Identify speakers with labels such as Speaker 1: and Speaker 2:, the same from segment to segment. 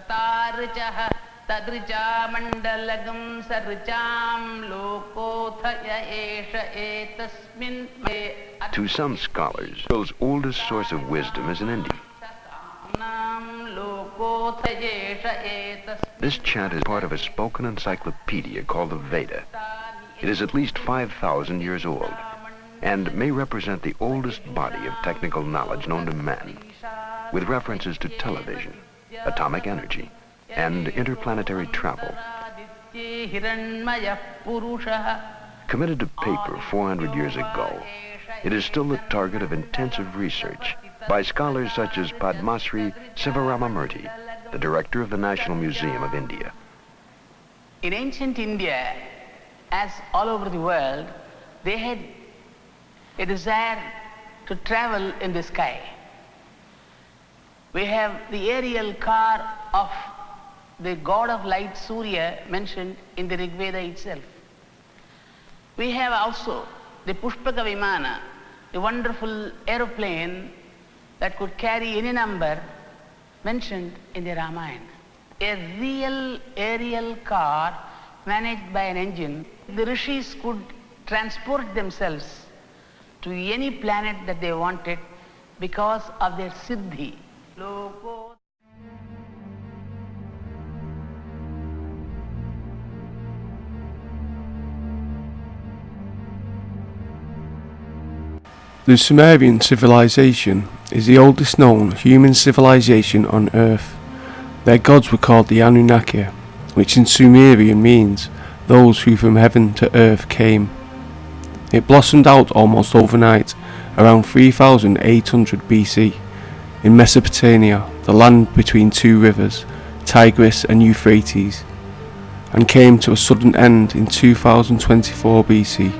Speaker 1: Tarjaha Tadrija Mandalagam Sarjam Lokothaya Esha Etasmin.
Speaker 2: To some scholars, the world's oldest source of wisdom is in India. This chant is part of a spoken encyclopedia called the Veda. It is at least 5,000 years old and may represent the oldest body of technical knowledge known to man, with references to television, atomic energy, and interplanetary travel. Committed to paper 400 years ago, it is still the target of intensive research by scholars such as Padmasri Sivaramamurthy, the director of the National Museum of India.
Speaker 1: In ancient India, as all over the world, they had a desire to travel in the sky. We have the aerial car of the god of light Surya mentioned in the Rig Veda itself. We have also the Pushpaka Vimana, the wonderful aeroplane that could carry any number mentioned in the Ramayana. A real aerial car managed by an engine. The rishis could transport themselves to any planet that they wanted because of their siddhi.
Speaker 3: The Sumerian civilization is the oldest known human civilization on Earth. Their gods were called the Anunnaki, which in Sumerian means those who from heaven to earth came. It blossomed out almost overnight, around 3800 BC, in Mesopotamia, the land between two rivers, Tigris and Euphrates, and came to a sudden end in 2024 BC,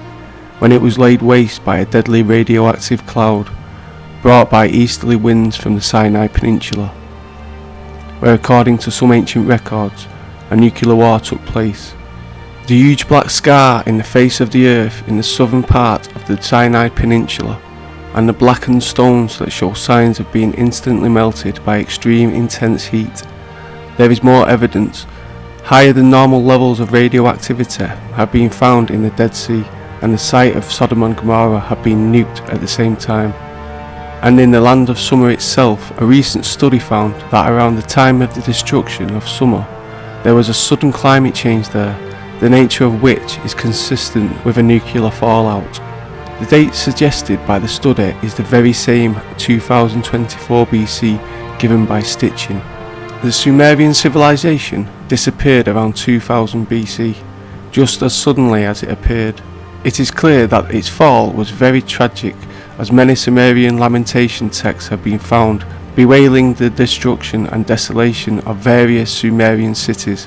Speaker 3: when it was laid waste by a deadly radioactive cloud brought by easterly winds from the Sinai Peninsula, where according to some ancient records, a nuclear war took place. The huge black scar in the face of the earth in the southern part of the Sinai Peninsula, and the blackened stones that show signs of being instantly melted by extreme intense heat. There is more evidence. Higher than normal levels of radioactivity have been found in the Dead Sea, and the site of Sodom and Gomorrah have been nuked at the same time. And in the land of Summer itself, a recent study found that around the time of the destruction of Summer, there was a sudden climate change there, the nature of which is consistent with a nuclear fallout. The date suggested by the study is the very same 2024 BC given by Stitching. The Sumerian civilization disappeared around 2000 BC, just as suddenly as it appeared. It is clear that its fall was very tragic, as many Sumerian lamentation texts have been found bewailing the destruction and desolation of various Sumerian cities.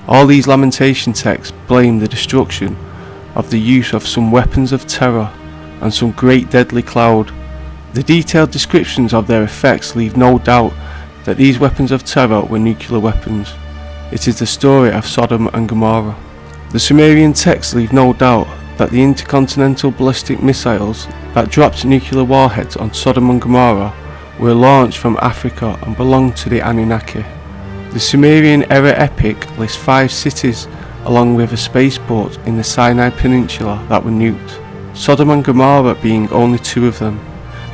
Speaker 3: All these lamentation texts blame the destruction of the use of some weapons of terror and some great deadly cloud. The detailed descriptions of their effects leave no doubt that these weapons of terror were nuclear weapons. It is the story of Sodom and Gomorrah. The Sumerian texts leave no doubt that the intercontinental ballistic missiles that dropped nuclear warheads on Sodom and Gomorrah were launched from Africa and belonged to the Anunnaki. The Sumerian era epic lists 5 cities along with a spaceport in the Sinai Peninsula that were nuked, Sodom and Gomorrah being only 2 of them.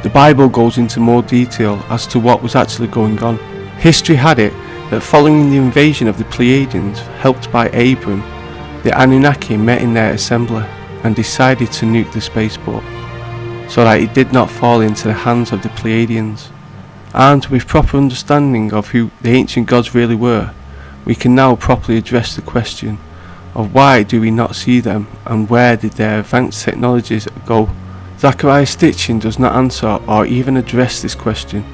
Speaker 3: The Bible goes into more detail as to what was actually going on. History had it that following the invasion of the Pleiadians, helped by Abram, the Anunnaki met in their assembly and decided to nuke the spaceport, so that it did not fall into the hands of the Pleiadians. And with proper understanding of who the ancient gods really were, we can now properly address the question of why do we not see them and where did their advanced technologies go. Zachariah Stitching does not answer or even address this question,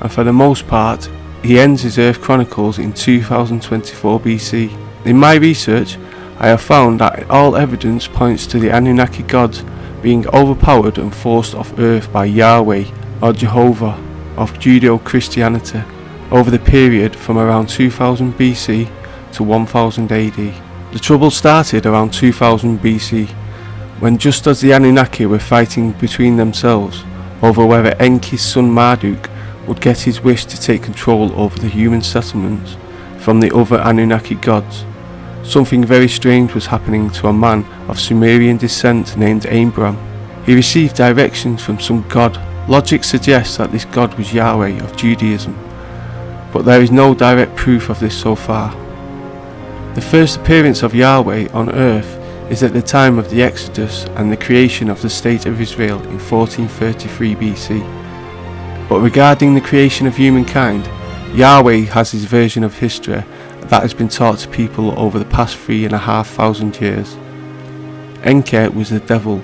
Speaker 3: and for the most part he ends his Earth Chronicles in 2024 BC. In my research, I have found that all evidence points to the Anunnaki gods being overpowered and forced off Earth by Yahweh or Jehovah of Judeo-Christianity over the period from around 2000 BC to 1000 AD. The trouble started around 2000 BC, when just as the Anunnaki were fighting between themselves over whether Enki's son Marduk would get his wish to take control over the human settlements, from the other Anunnaki gods. Something very strange was happening to a man of Sumerian descent named Abraham. He received directions from some god. Logic suggests that this god was Yahweh of Judaism, but there is no direct proof of this so far. The first appearance of Yahweh on earth is at the time of the Exodus and the creation of the State of Israel in 1433 BC. But regarding the creation of humankind, Yahweh has his version of history that has been taught to people over the past 3,500 years. Enki was the devil.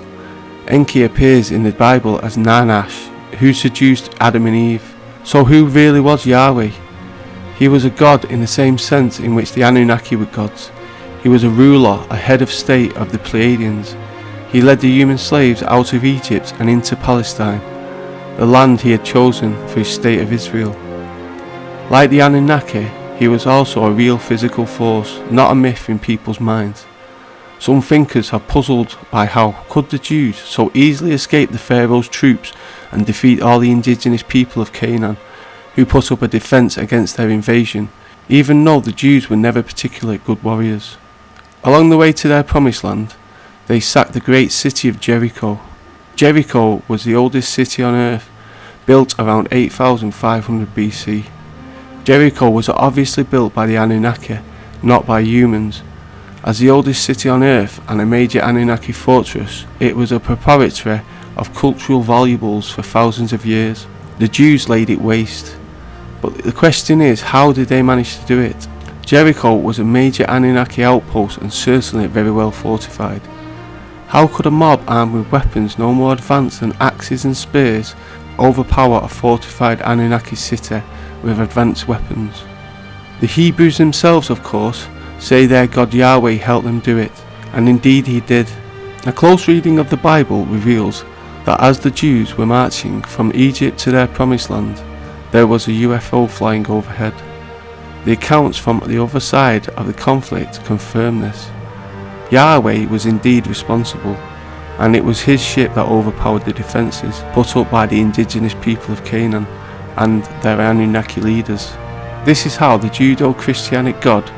Speaker 3: Enki appears in the Bible as Nanash, who seduced Adam and Eve. So who really was Yahweh? He was a god in the same sense in which the Anunnaki were gods. He was a ruler, a head of state of the Pleiadians. He led the human slaves out of Egypt and into Palestine, the land he had chosen for his state of Israel. Like the Anunnaki, he was also a real physical force, not a myth in people's minds. Some thinkers have puzzled by how could the Jews so easily escape the Pharaoh's troops and defeat all the indigenous people of Canaan, who put up a defence against their invasion, even though the Jews were never particularly good warriors. Along the way to their promised land, they sacked the great city of Jericho. Jericho was the oldest city on earth, built around 8500 BC. Jericho was obviously built by the Anunnaki, not by humans. As the oldest city on earth and a major Anunnaki fortress, it was a repository of cultural valuables for thousands of years. The Jews laid it waste. But the question is, how did they manage to do it? Jericho was a major Anunnaki outpost and certainly very well fortified. How could a mob armed with weapons no more advanced than axes and spears overpower a fortified Anunnaki city with advanced weapons? The Hebrews themselves, of course, say their God Yahweh helped them do it, and indeed he did. A close reading of the Bible reveals that as the Jews were marching from Egypt to their promised land, there was a UFO flying overhead. The accounts from the other side of the conflict confirm this. Yahweh was indeed responsible, and it was his ship that overpowered the defences put up by the indigenous people of Canaan and their Anunnaki leaders. This is how the Judeo-Christianic God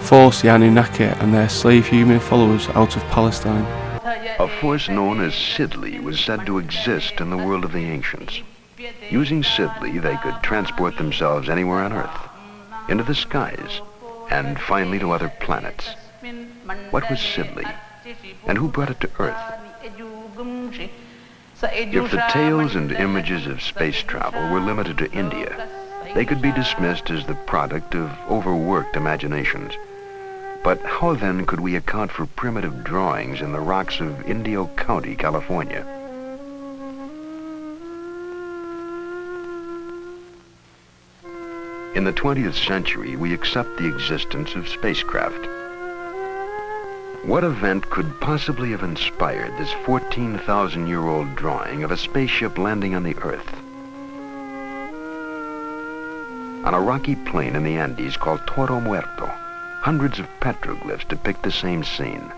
Speaker 3: forced the Anunnaki and their slave human followers out of Palestine.
Speaker 2: A force known as Sidley was said to exist in the world of the ancients. Using Sidley, they could transport themselves anywhere on Earth, into the skies, and finally to other planets. What was Sidley, and who brought it to Earth? If the tales and images of space travel were limited to India, they could be dismissed as the product of overworked imaginations. But how then could we account for primitive drawings in the rocks of Indio County, California? In the 20th century, we accept the existence of spacecraft. What event could possibly have inspired this 14,000-year-old drawing of a spaceship landing on the Earth? On a rocky plain in the Andes called Toro Muerto, hundreds of petroglyphs depict the same scene.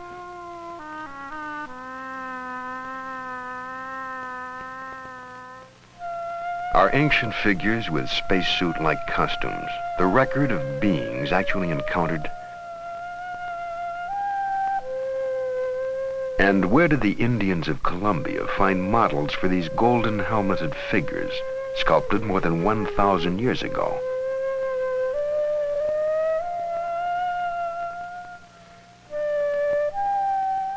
Speaker 2: Are ancient figures with spacesuit-like costumes the record of beings actually encountered? And where did the Indians of Colombia find models for these golden helmeted figures, sculpted more than 1,000 years ago?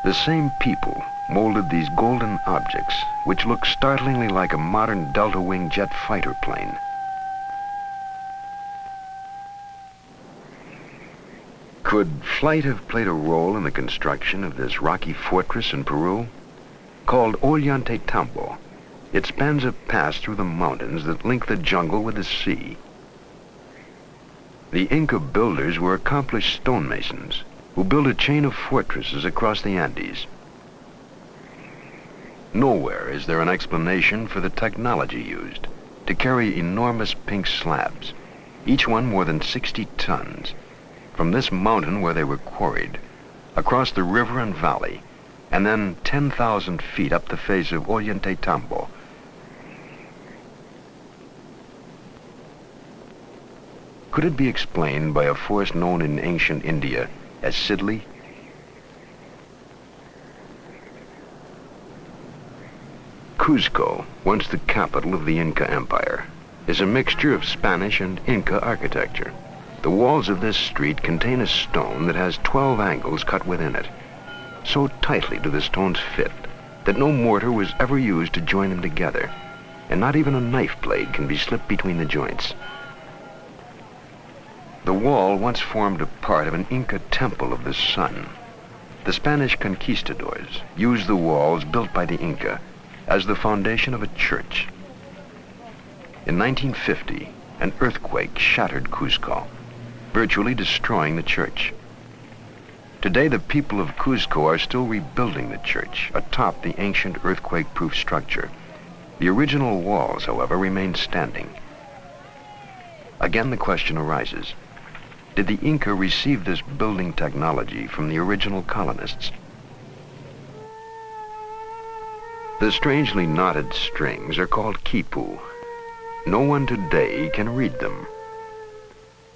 Speaker 2: The same people molded these golden objects, which look startlingly like a modern delta-wing jet fighter plane. Could flight have played a role in the construction of this rocky fortress in Peru? Called Ollantaytambo, it spans a pass through the mountains that link the jungle with the sea. The Inca builders were accomplished stonemasons who built a chain of fortresses across the Andes. Nowhere is there an explanation for the technology used to carry enormous pink slabs, each one more than 60 tons, from this mountain where they were quarried, across the river and valley, and then 10,000 feet up the face of Ollantaytambo. Could it be explained by a force known in ancient India as Sidli? Cuzco, once the capital of the Inca Empire, is a mixture of Spanish and Inca architecture. The walls of this street contain a stone that has 12 angles cut within it. So tightly do the stones fit that no mortar was ever used to join them together, and not even a knife blade can be slipped between the joints. The wall once formed a part of an Inca temple of the sun. The Spanish conquistadors used the walls built by the Inca as the foundation of a church. In 1950, an earthquake shattered Cuzco, virtually destroying the church. Today, the people of Cuzco are still rebuilding the church atop the ancient earthquake-proof structure. The original walls, however, remain standing. Again, the question arises, did the Inca receive this building technology from the original colonists? The strangely knotted strings are called quipu. No one today can read them.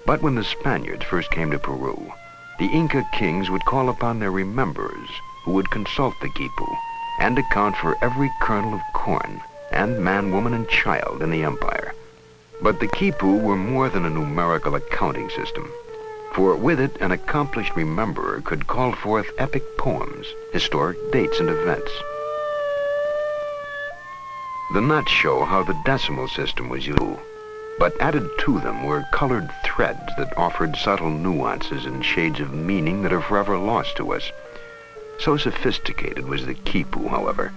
Speaker 2: But when the Spaniards first came to Peru, the Inca kings would call upon their rememberers who would consult the quipu and account for every kernel of corn and man, woman, and child in the empire. But the quipu were more than a numerical accounting system, for with it an accomplished rememberer could call forth epic poems, historic dates, and events. The knots show how the decimal system was used, but added to them were colored threads that offered subtle nuances and shades of meaning that are forever lost to us. So sophisticated was the quipu, however,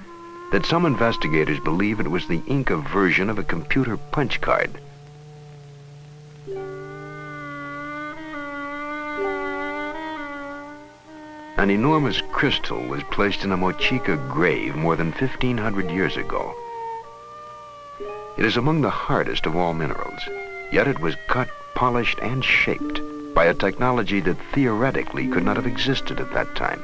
Speaker 2: that some investigators believe it was the Inca version of a computer punch card. An enormous crystal was placed in a Mochica grave more than 1,500 years ago. It is among the hardest of all minerals, yet it was cut, polished, and shaped by a technology that theoretically could not have existed at that time.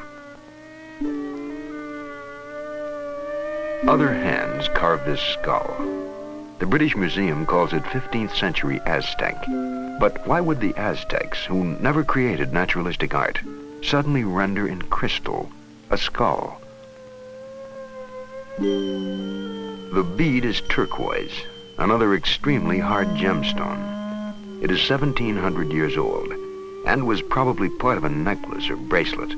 Speaker 2: Other hands carved this skull. The British Museum calls it 15th century Aztec. But why would the Aztecs, who never created naturalistic art, suddenly render in crystal a skull? The bead is turquoise, another extremely hard gemstone. It is 1,700 years old and was probably part of a necklace or bracelet.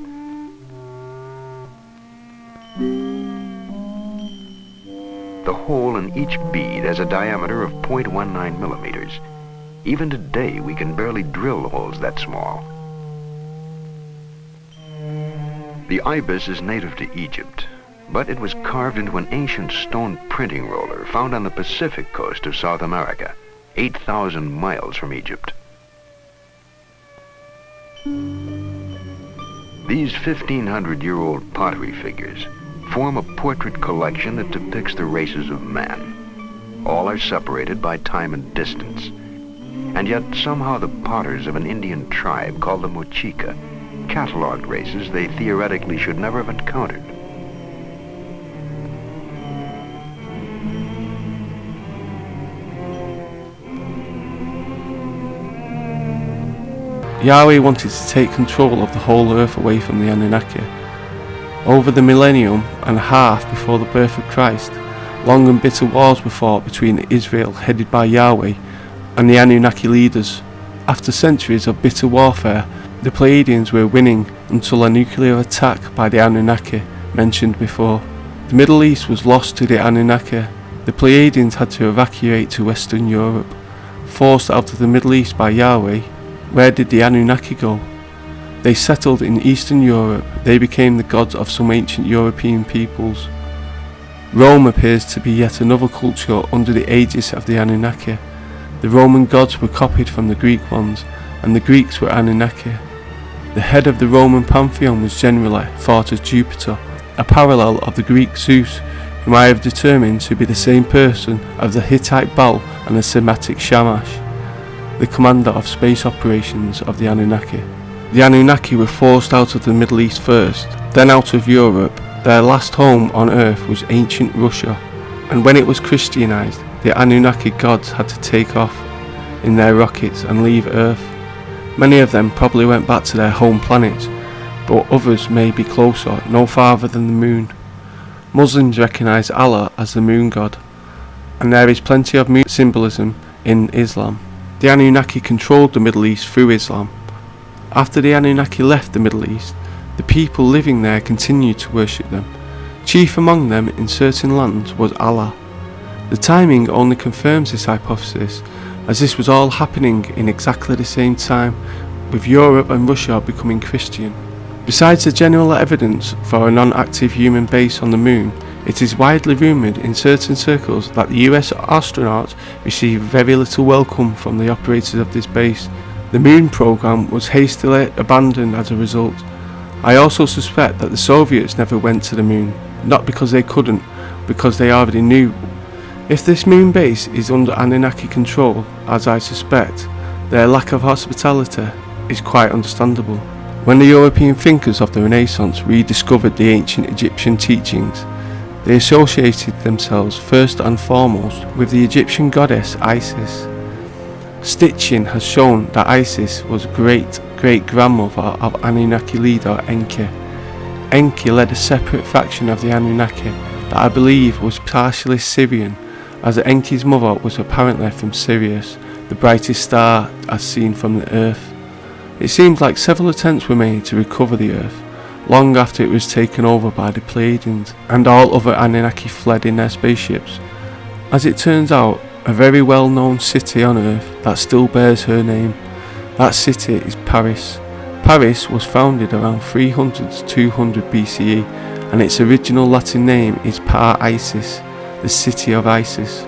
Speaker 2: The hole in each bead has a diameter of 0.19 millimeters. Even today, we can barely drill holes that small. The Ibis is native to Egypt, but it was carved into an ancient stone printing roller found on the Pacific coast of South America, 8,000 miles from Egypt. These 1,500-year-old pottery figures form a portrait collection that depicts the races of man. All are separated by time and distance, and yet somehow the potters of an Indian tribe called the Mochica cataloged races they theoretically should never have encountered.
Speaker 3: Yahweh wanted to take control of the whole earth away from the Anunnaki. Over the millennium and a half before the birth of Christ, long and bitter wars were fought between Israel, headed by Yahweh, and the Anunnaki leaders. After centuries of bitter warfare, the Pleiadians were winning until a nuclear attack by the Anunnaki, mentioned before. The Middle East was lost to the Anunnaki. The Pleiadians had to evacuate to Western Europe. Forced out of the Middle East by Yahweh, where did the Anunnaki go? They settled in Eastern Europe. They became the gods of some ancient European peoples. Rome appears to be yet another culture under the aegis of the Anunnaki. The Roman gods were copied from the Greek ones, and the Greeks were Anunnaki. The head of the Roman pantheon was generally thought as Jupiter, a parallel of the Greek Zeus, whom I have determined to be the same person of the Hittite Baal and the Semitic Shamash, the commander of space operations of the Anunnaki. The Anunnaki were forced out of the Middle East first, then out of Europe. Their last home on Earth was ancient Russia, and when it was Christianized, the Anunnaki gods had to take off. in their rockets and leave Earth. Many of them probably went back to their home planets, but others may be closer, no farther than the moon. Muslims recognise Allah as the moon god, and there is plenty of moon symbolism in Islam. The Anunnaki controlled the Middle East through Islam. After the Anunnaki left the Middle East, the people living there continued to worship them. Chief among them in certain lands was Allah. The timing only confirms this hypothesis, as this was all happening in exactly the same time, with Europe and Russia becoming Christian. Besides the general evidence for a non-active human base on the moon, it is widely rumoured in certain circles that the US astronauts received very little welcome from the operators of this base. The moon program was hastily abandoned as a result. I also suspect that the Soviets never went to the moon, not because they couldn't, because they already knew. If this moon base is under Anunnaki control, as I suspect, their lack of hospitality is quite understandable. When the European thinkers of the Renaissance rediscovered the ancient Egyptian teachings, they associated themselves first and foremost with the Egyptian goddess Isis. Stitching has shown that Isis was great-great-grandmother of Anunnaki leader Enki. Enki led a separate faction of the Anunnaki that I believe was partially Syrian, as Enki's mother was apparently from Sirius, the brightest star as seen from the Earth. It seems like several attempts were made to recover the Earth, long after it was taken over by the Pleiadians, and all other Anunnaki fled in their spaceships. As it turns out, a very well-known city on Earth that still bears her name. That city is Paris. Paris was founded around 300 to 200 BCE, and its original Latin name is Par Isis, the city of Isis.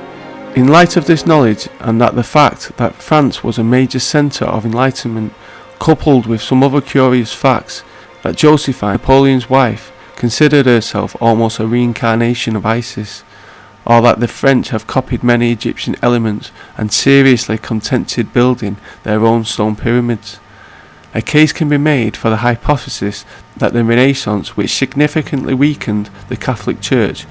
Speaker 3: In light of this knowledge, and that the fact that France was a major centre of enlightenment, coupled with some other curious facts, that Josephine, Napoleon's wife, considered herself almost a reincarnation of Isis, or that the French have copied many Egyptian elements and seriously contented building their own stone pyramids. A case can be made for the hypothesis that the Renaissance, which significantly weakened the Catholic Church,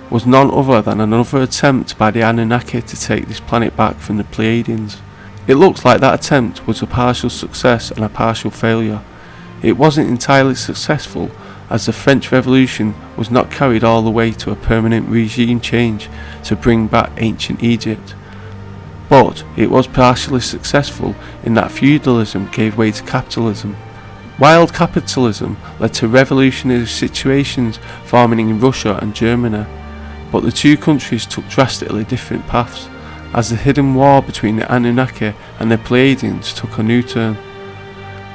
Speaker 3: was none other than another attempt by the Anunnaki to take this planet back from the Pleiadians. It looks like that attempt was a partial success and a partial failure. It wasn't entirely successful, as the French Revolution was not carried all the way to a permanent regime change to bring back ancient Egypt. But it was partially successful in that feudalism gave way to capitalism. Wild capitalism led to revolutionary situations forming in Russia and Germany, but the two countries took drastically different paths, as the hidden war between the Anunnaki and the Pleiadians took a new turn.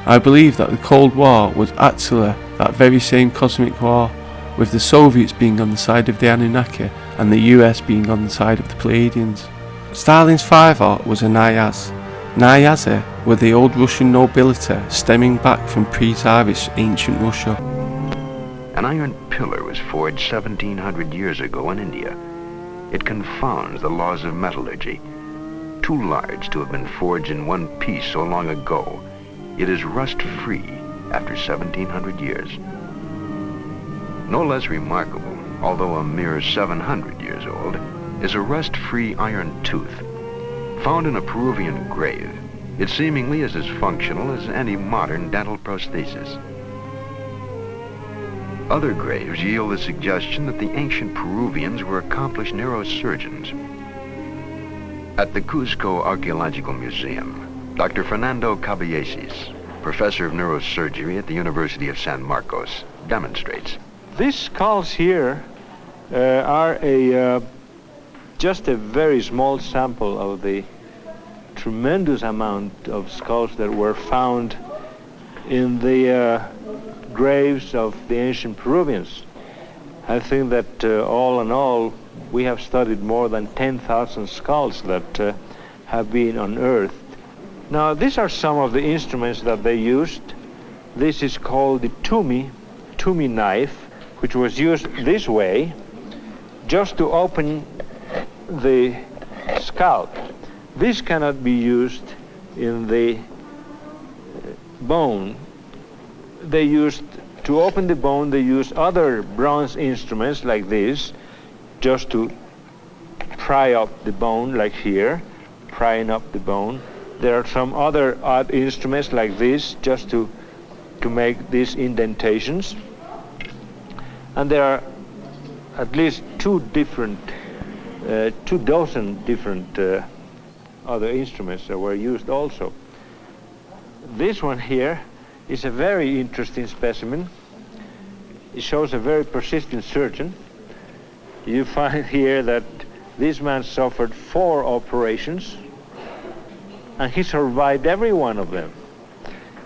Speaker 3: I believe that the Cold War was actually that very same cosmic war, with the Soviets being on the side of the Anunnaki and the US being on the side of the Pleiadians. Stalin's father was a Knyaz. Knyazi were the old Russian nobility stemming back from pre-Tsarist ancient Russia.
Speaker 2: An iron pillar was forged 1700 years ago in India. It confounds the laws of metallurgy. Too large to have been forged in one piece so long ago, it is rust-free after 1700 years. No less remarkable, although a mere 700 years old, is a rust-free iron tooth. Found in a Peruvian grave, it seemingly is as functional as any modern dental prosthesis. Other graves yield the suggestion that the ancient Peruvians were accomplished neurosurgeons. At the Cusco Archaeological Museum, Dr. Fernando Caballesi, professor of neurosurgery at the University of San Marcos, demonstrates.
Speaker 4: These skulls here are just a very small sample of the tremendous amount of skulls that were found in the graves of the ancient Peruvians. I think that all in all, we have studied more than 10,000 skulls that have been unearthed. Now, these are some of the instruments that they used. This is called the Tumi knife, which was used this way, just to open the scalp. This cannot be used in the bone. To open the bone, they used other bronze instruments like this, just to pry up the bone, like here, prying up the bone. There are some other odd instruments like this, just to make these indentations. And there are at least two dozen different other instruments that were used also. This one here is a very interesting specimen. It shows a very persistent surgeon. You find here that this man suffered 4 operations, and he survived every one of them.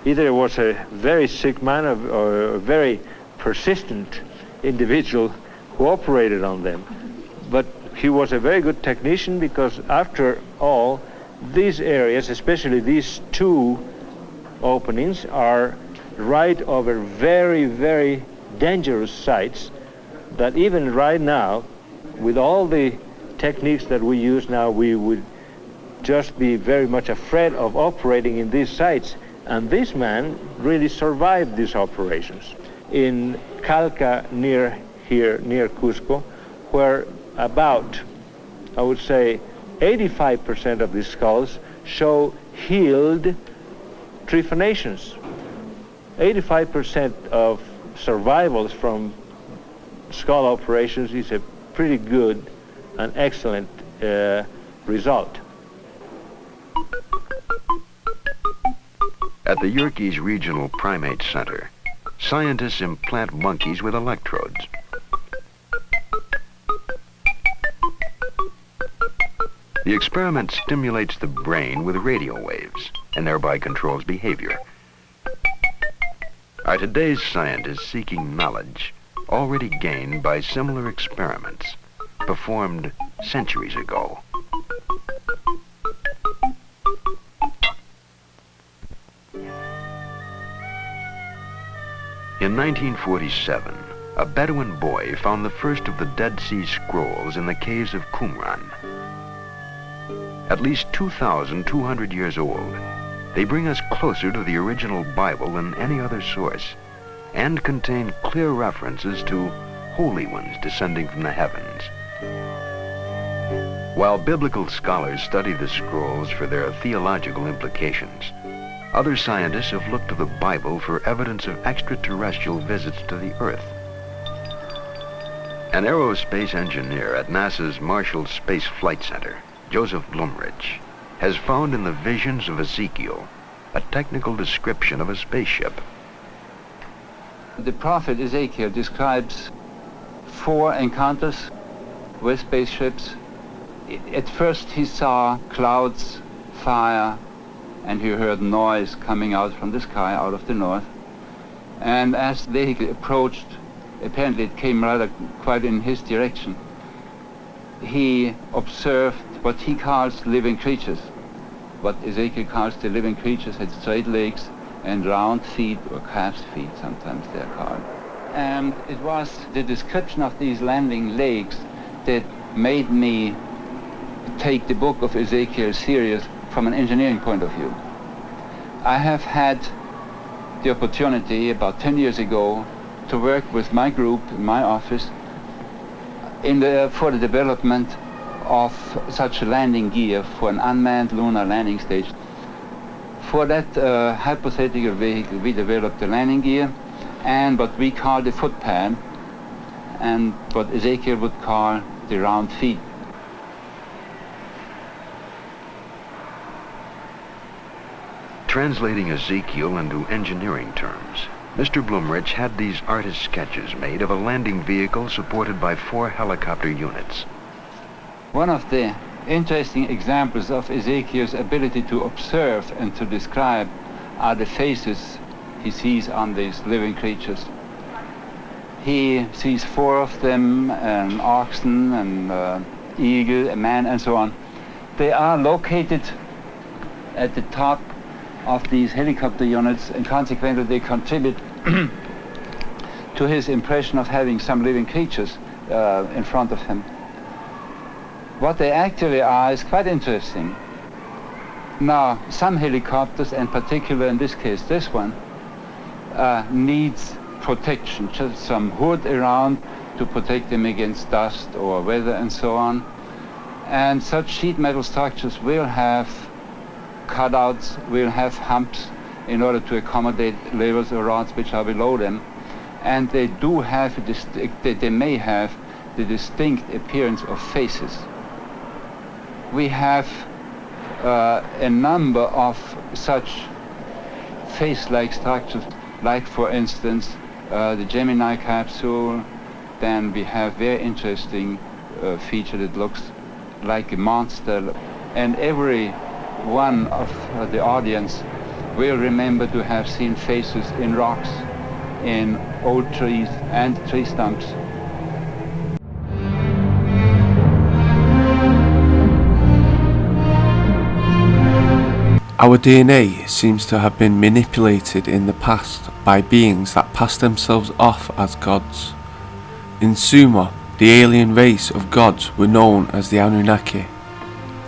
Speaker 4: Either it was a very sick man or a very persistent individual who operated on them. But he was a very good technician, because after all, these areas, especially these 2 openings, are right over very, very dangerous sites that even right now, with all the techniques that we use now, we would just be very much afraid of operating in these sites. And this man really survived these operations. In Calca, near here, near Cusco, where about, I would say, 85% of these skulls show healed trephanations. 85% of survivals from skull operations is a pretty good and excellent result.
Speaker 2: At the Yerkes Regional Primate Center, scientists implant monkeys with electrodes. The experiment stimulates the brain with radio waves and thereby controls behavior. Are today's scientists seeking knowledge already gained by similar experiments performed centuries ago? In 1947, a Bedouin boy found the first of the Dead Sea Scrolls in the caves of Qumran. At least 2,200 years old, they bring us closer to the original Bible than any other source, and contain clear references to holy ones descending from the heavens. While biblical scholars study the scrolls for their theological implications, other scientists have looked to the Bible for evidence of extraterrestrial visits to the Earth. An aerospace engineer at NASA's Marshall Space Flight Center, Joseph Blumrich, has found in the visions of Ezekiel a technical description of a spaceship.
Speaker 5: The prophet Ezekiel describes 4 encounters with spaceships. At first he saw clouds, fire, and he heard noise coming out from the sky out of the north. And as the vehicle approached, apparently it came rather quite in his direction, he observed what he calls living creatures. What Ezekiel calls the living creatures had straight legs and round feet, or calf's feet sometimes they're called. And it was the description of these landing legs that made me take the book of Ezekiel serious from an engineering point of view. I have had the opportunity about 10 years ago to work with my group in my office for the development of such a landing gear for an unmanned lunar landing station. For that hypothetical vehicle, we developed the landing gear and what we call the footpad, and what Ezekiel would call the round feet.
Speaker 2: Translating Ezekiel into engineering terms, Mr. Blumrich had these artist sketches made of a landing vehicle supported by 4 helicopter units.
Speaker 5: One of the interesting examples of Ezekiel's ability to observe and to describe are the faces he sees on these living creatures. He sees 4 of them, an oxen, an eagle, a man, and so on. They are located at the top of these helicopter units, and consequently they contribute to his impression of having some living creatures in front of him. What they actually are is quite interesting. Now, some helicopters, in particular in this case this one, needs protection, just some hood around to protect them against dust or weather and so on. And such sheet metal structures will have cutouts will have humps in order to accommodate levels or rods which are below them, and they do have they may have the distinct appearance of faces. We have a number of such face-like structures, like for instance the Gemini capsule. Then we have very interesting feature that looks like a monster, and every one of the audience will remember to have seen faces in rocks, in old trees and tree stumps.
Speaker 3: Our DNA seems to have been manipulated in the past by beings that passed themselves off as gods. In Sumer, the alien race of gods were known as the Anunnaki.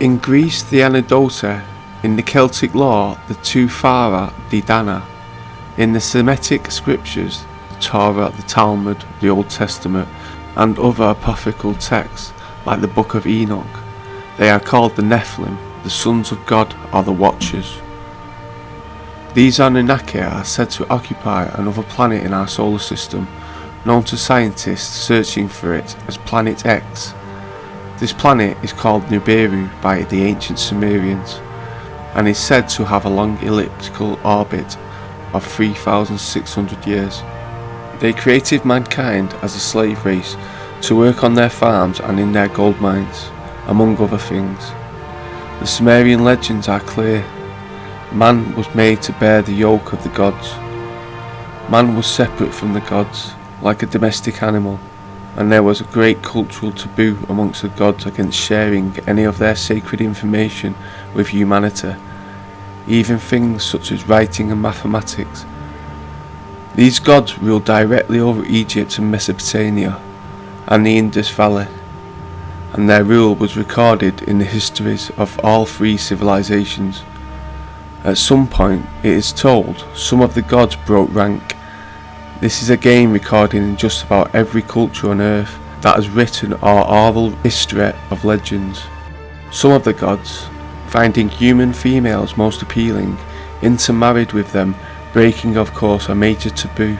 Speaker 3: In Greece, the Anodota. In the Celtic law, the Tufara di Dana. In the Semitic scriptures, the Torah, the Talmud, the Old Testament, and other apocryphal texts like the Book of Enoch, they are called the Nephilim, the sons of God, or the Watchers. These Anunnaki are said to occupy another planet in our solar system, known to scientists searching for it as Planet X. This planet is called Nibiru by the ancient Sumerians, and is said to have a long elliptical orbit of 3,600 years. They created mankind as a slave race to work on their farms and in their gold mines, among other things. The Sumerian legends are clear. Man was made to bear the yoke of the gods. Man was separate from the gods, like a domestic animal, and there was a great cultural taboo amongst the gods against sharing any of their sacred information with humanity, even things such as writing and mathematics. These gods ruled directly over Egypt and Mesopotamia and the Indus Valley, and their rule was recorded in the histories of all three civilizations. At some point, it is told, some of the gods broke rank. This is again recorded in just about every culture on earth that has written or oral history of legends. Some of the gods, finding human females most appealing, intermarried with them, breaking of course a major taboo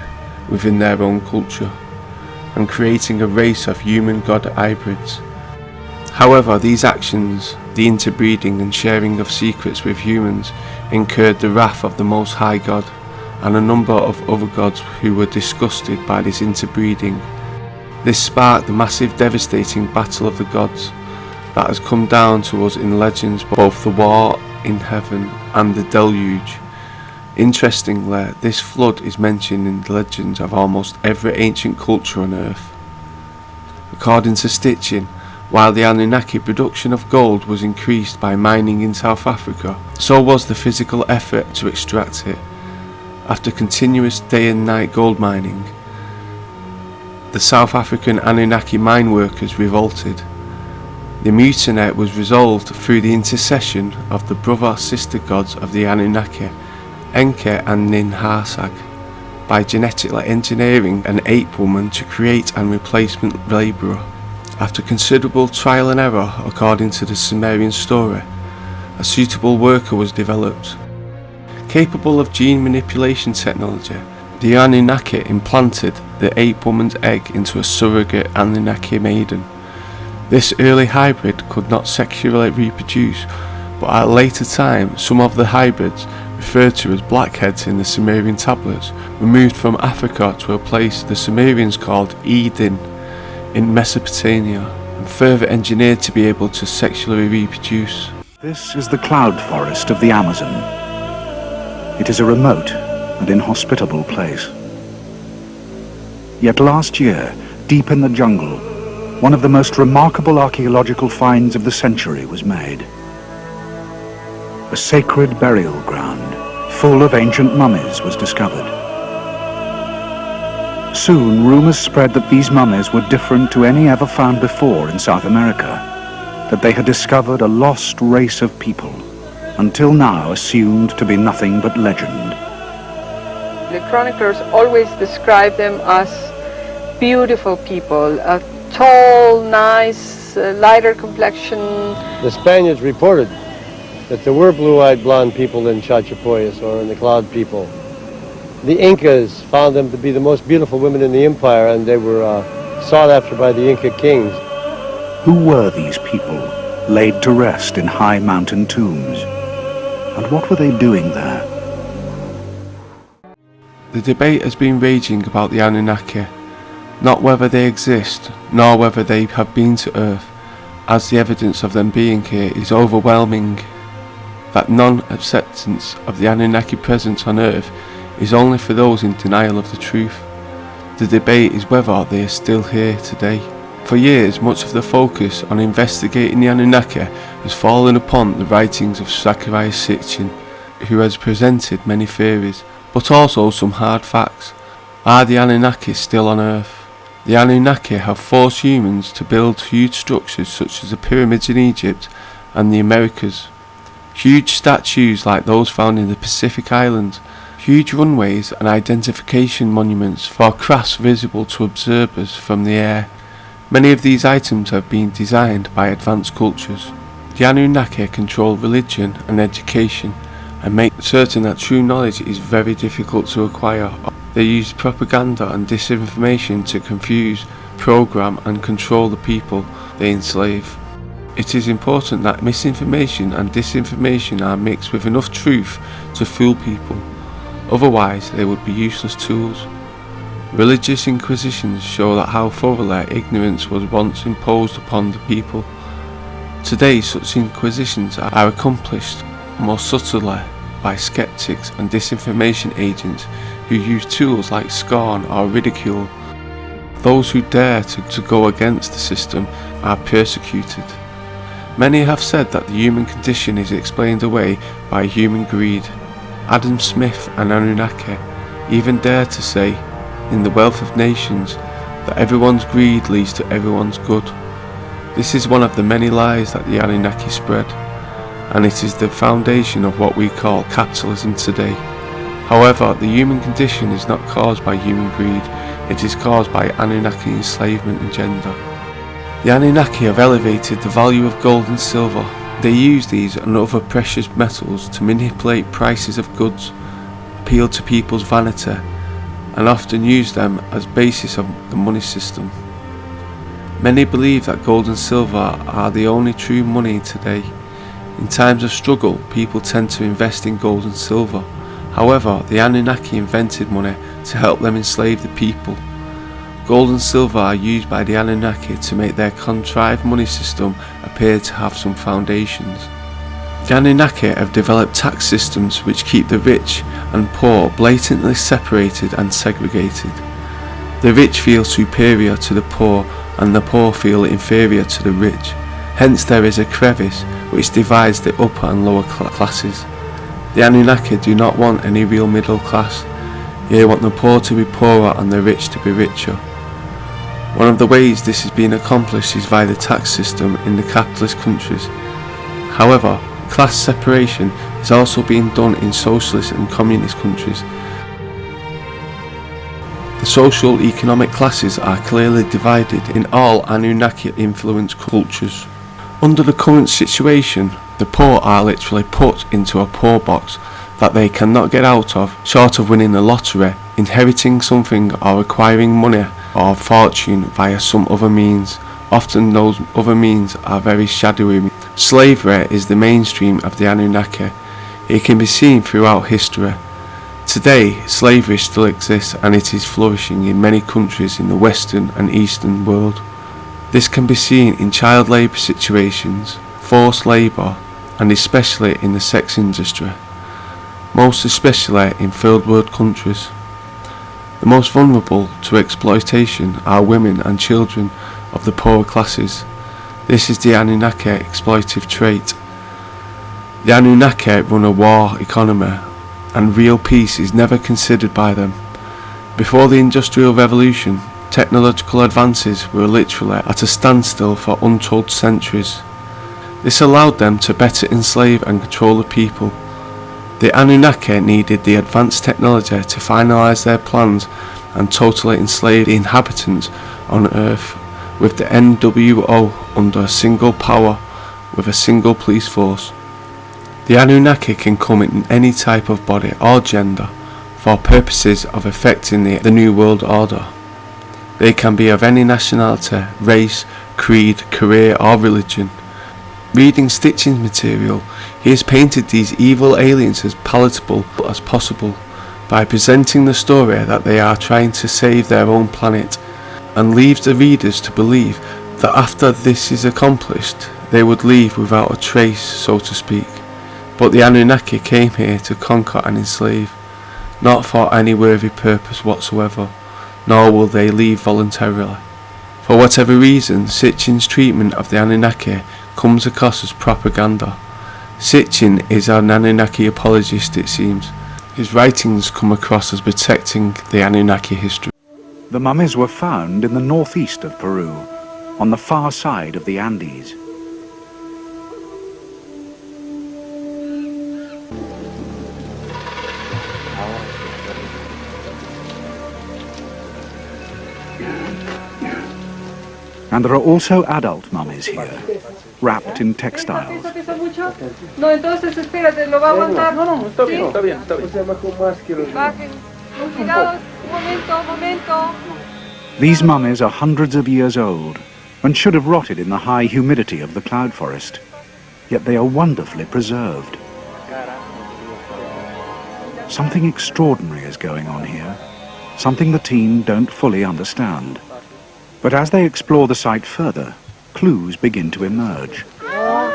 Speaker 3: within their own culture, and creating a race of human god hybrids. However, these actions, the interbreeding and sharing of secrets with humans, incurred the wrath of the Most High God, and a number of other gods who were disgusted by this interbreeding. This sparked the massive devastating battle of the gods that has come down to us in legends, both the war in heaven and the deluge. Interestingly, this flood is mentioned in the legends of almost every ancient culture on earth. According to Stitchin, while the Anunnaki production of gold was increased by mining in South Africa, so was the physical effort to extract it. After continuous day and night gold mining, the South African Anunnaki mine workers revolted. The mutiny was resolved through the intercession of the brother-sister gods of the Anunnaki, Enki and Ninharsag, by genetically engineering an ape woman to create a replacement labourer. After considerable trial and error, according to the Sumerian story, a suitable worker was developed. Capable of gene manipulation technology, the Anunnaki implanted the ape woman's egg into a surrogate Anunnaki maiden. This early hybrid could not sexually reproduce, but at a later time some of the hybrids, referred to as blackheads in the Sumerian tablets, were moved from Africa to a place the Sumerians called Eden in Mesopotamia, and further engineered to be able to sexually reproduce.
Speaker 6: This is the cloud forest of the Amazon. It is a remote and inhospitable place. Yet last year, deep in the jungle, one of the most remarkable archaeological finds of the century was made. A sacred burial ground full of ancient mummies was discovered. Soon, rumors spread that these mummies were different to any ever found before in South America, that they had discovered a lost race of people, until now assumed to be nothing but legend.
Speaker 7: The chroniclers always describe them as beautiful people, tall, nice, lighter complexion.
Speaker 8: The Spaniards reported that there were blue-eyed blonde people in Chachapoyas or in the Cloud people. The Incas found them to be the most beautiful women in the empire, and they were sought after by the Inca kings.
Speaker 6: Who were these people, laid to rest in high mountain tombs? And what were they doing there?
Speaker 3: The debate has been raging about the Anunnaki, not whether they exist, nor whether they have been to Earth, as the evidence of them being here is overwhelming. That non-acceptance of the Anunnaki presence on Earth is only for those in denial of the truth. The debate is whether they are still here today. For years, much of the focus on investigating the Anunnaki has fallen upon the writings of Zacharias Sitchin, who has presented many theories, but also some hard facts. Are the Anunnaki still on Earth? The Anunnaki have forced humans to build huge structures such as the pyramids in Egypt and the Americas. Huge statues like those found in the Pacific Islands, huge runways and identification monuments for crafts visible to observers from the air. Many of these items have been designed by advanced cultures. The Anunnaki control religion and education and make certain that true knowledge is very difficult to acquire. They use propaganda and disinformation to confuse, program and control the people they enslave. It is important that misinformation and disinformation are mixed with enough truth to fool people, otherwise they would be useless tools. Religious inquisitions show that how thoroughly ignorance was once imposed upon the people. Today such inquisitions are accomplished more subtly by skeptics and disinformation agents who use tools like scorn or ridicule. Those who dare to go against the system are persecuted. Many have said that the human condition is explained away by human greed. Adam Smith and Anunnaki even dare to say, in The Wealth of Nations, that everyone's greed leads to everyone's good. This is one of the many lies that the Anunnaki spread, and it is the foundation of what we call capitalism today. However, the human condition is not caused by human greed, it is caused by Anunnaki enslavement agenda. The Anunnaki have elevated the value of gold and silver. They use these and other precious metals to manipulate prices of goods, appeal to people's vanity, and often use them as basis of the money system. Many believe that gold and silver are the only true money today. In times of struggle, people tend to invest in gold and silver. However, the Anunnaki invented money to help them enslave the people. Gold and silver are used by the Anunnaki to make their contrived money system appear to have some foundations. The Anunnaki have developed tax systems which keep the rich and poor blatantly separated and segregated. The rich feel superior to the poor and the poor feel inferior to the rich. Hence there is a crevice which divides the upper and lower classes. The Anunnaki do not want any real middle class. They want the poor to be poorer and the rich to be richer. One of the ways this is being accomplished is via the tax system in the capitalist countries. However, class separation is also being done in socialist and communist countries. The social economic classes are clearly divided in all Anunnaki-influenced cultures. Under the current situation, the poor are literally put into a poor box that they cannot get out of, short of winning the lottery, inheriting something or acquiring money or fortune via some other means. Often those other means are very shadowy. Slavery is the mainstream of the Anunnaki. It can be seen throughout history. Today, slavery still exists and it is flourishing in many countries in the Western and Eastern world. This can be seen in child labour situations, forced labour, and especially in the sex industry, most especially in third world countries. The most vulnerable to exploitation are women and children of the poorer classes. This is the Anunnaki exploitive trait. The Anunnaki run a war economy, and real peace is never considered by them. Before the Industrial Revolution, technological advances were literally at a standstill for untold centuries. This allowed them to better enslave and control the people. The Anunnaki needed the advanced technology to finalise their plans and totally enslave the inhabitants on Earth, with the NWO under a single power with a single police force. The The Anunnaki can come in any type of body or gender for purposes of affecting the New World Order. They can be of any nationality, race, creed, career or religion. Reading Stitching's material, he has painted these evil aliens as palatable as possible by presenting the story that they are trying to save their own planet, and leaves the readers to believe that after this is accomplished they would leave without a trace, so to speak. But the Anunnaki came here to conquer and enslave, not for any worthy purpose whatsoever, nor will they leave voluntarily. For whatever reason, Sitchin's treatment of the Anunnaki comes across as propaganda. Sitchin is an Anunnaki apologist, it seems. His writings come across as protecting the Anunnaki history.
Speaker 6: The mummies were found in the northeast of Peru, on the far side of the Andes. And there are also adult mummies here, wrapped in textiles.
Speaker 7: No, entonces espérate, lo va a aguantar.
Speaker 9: No, está bien, está bien, está bien.
Speaker 7: Bajen. Cuidado, un momento.
Speaker 6: These mummies are hundreds of years old and should have rotted in the high humidity of the cloud forest. Yet they are wonderfully preserved. Something extraordinary is going on here, something the team don't fully understand. But as they explore the site further, clues begin to emerge.
Speaker 10: ¡Wow!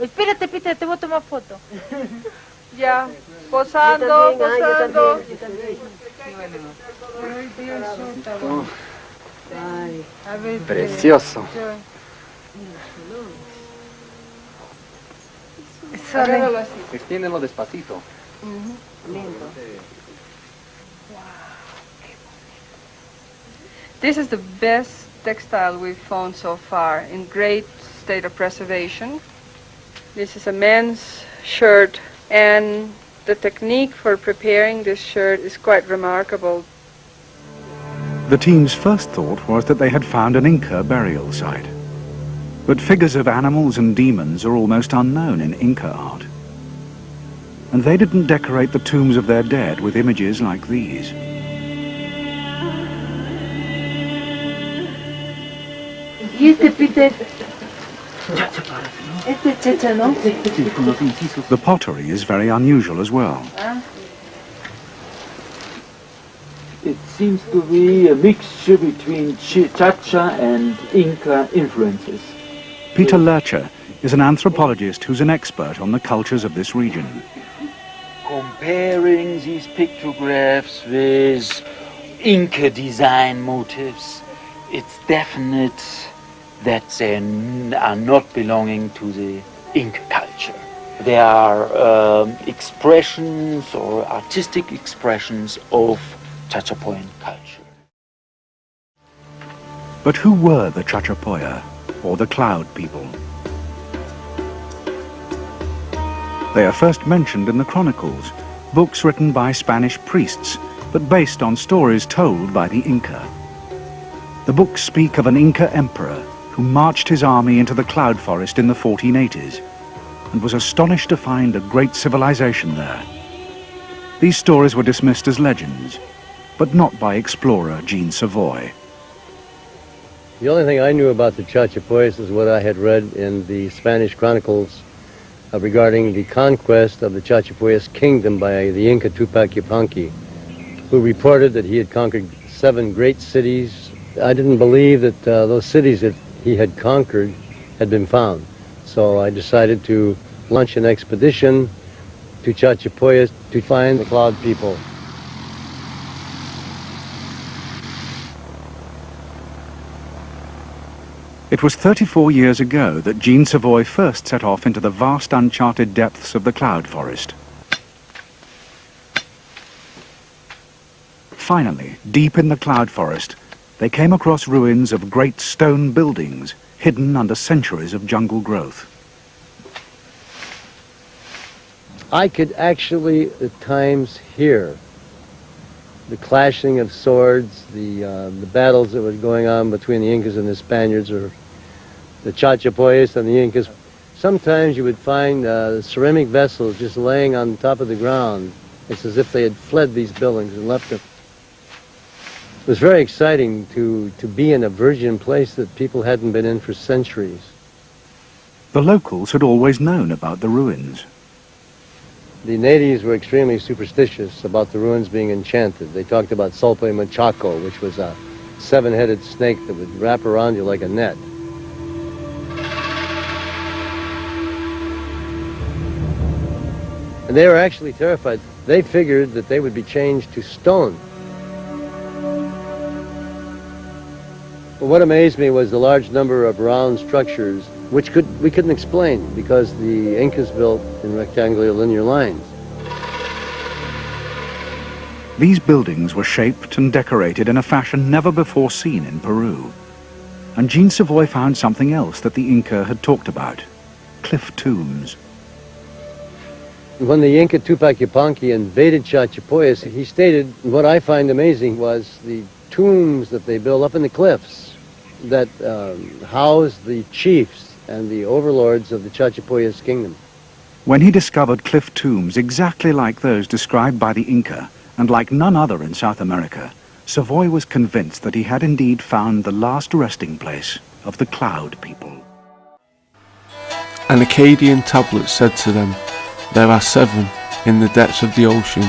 Speaker 10: Espérate, Peter, te voy a tomar foto.
Speaker 7: Ya, posando.
Speaker 9: Precioso.
Speaker 7: Agárralo así.
Speaker 9: Extiéndelo despacito.
Speaker 10: Lento.
Speaker 7: This is the best textile we've found so far, in great state of preservation. This is a men's shirt, and the technique for preparing this shirt is quite remarkable.
Speaker 6: The team's first thought was that they had found an Inca burial site. But figures of animals and demons are almost unknown in Inca art. And they didn't decorate the tombs of their dead with images like these.
Speaker 10: Y este, Peter, este checha, ¿no?
Speaker 6: The pottery is very unusual as well.
Speaker 11: It seems to be a mixture between Chacha and Inca influences.
Speaker 6: Peter Lercher is an anthropologist who's an expert on the cultures of this region.
Speaker 11: Comparing these pictographs with Inca design motifs, it's definite that they are not belonging to the Inca culture. They are expressions or artistic expressions of Chachapoyan culture.
Speaker 6: But who were the Chachapoya, or the Cloud People? They are first mentioned in the Chronicles, books written by Spanish priests, but based on stories told by the Inca. The books speak of an Inca emperor who marched his army into the cloud forest in the 1480s and was astonished to find a great civilization there. These stories were dismissed as legends, but not by explorer Jean Savoy.
Speaker 8: The only thing I knew about the Chachapoyas is what I had read in the Spanish Chronicles regarding the conquest of the Chachapoyas kingdom by the Inca Tupac Yupanqui, who reported that he had conquered 7 great cities. I didn't believe that those cities that he had conquered had been found. So I decided to launch an expedition to Chachapoyas to find the Cloud People.
Speaker 6: It was 34 years ago that Jean Savoy first set off into the vast uncharted depths of the cloud forest. Finally, deep in the cloud forest, they came across ruins of great stone buildings hidden under centuries of jungle growth.
Speaker 8: I could actually at times hear the clashing of swords, the battles that were going on between the Incas and the Spaniards, or the Chachapoyas and the Incas, sometimes you would find ceramic vessels just laying on top of the ground. It's as if they had fled these buildings and left them. It was very exciting to be in a virgin place that people hadn't been in for centuries.
Speaker 6: The locals had always known about the ruins.
Speaker 8: The natives were extremely superstitious about the ruins being enchanted. They talked about Sulpe Machaco, which was a 7-headed snake that would wrap around you like a net. And they were actually terrified. They figured that they would be changed to stone. But what amazed me was the large number of round structures which we couldn't explain because the Incas built in rectangular linear lines.
Speaker 6: These buildings were shaped and decorated in a fashion never before seen in Peru. And Jean Savoy found something else that the Inca had talked about: cliff tombs.
Speaker 8: When the Inca Tupac Yupanqui invaded Chachapoyas, he stated, what I find amazing was the tombs that they built up in the cliffs that housed the chiefs and the overlords of the Chachapoyas kingdom.
Speaker 6: When he discovered cliff tombs exactly like those described by the Inca, and like none other in South America, Savoy was convinced that he had indeed found the last resting place of the Cloud people.
Speaker 3: An Akkadian tablet said to them, "There are 7 in the depths of the ocean,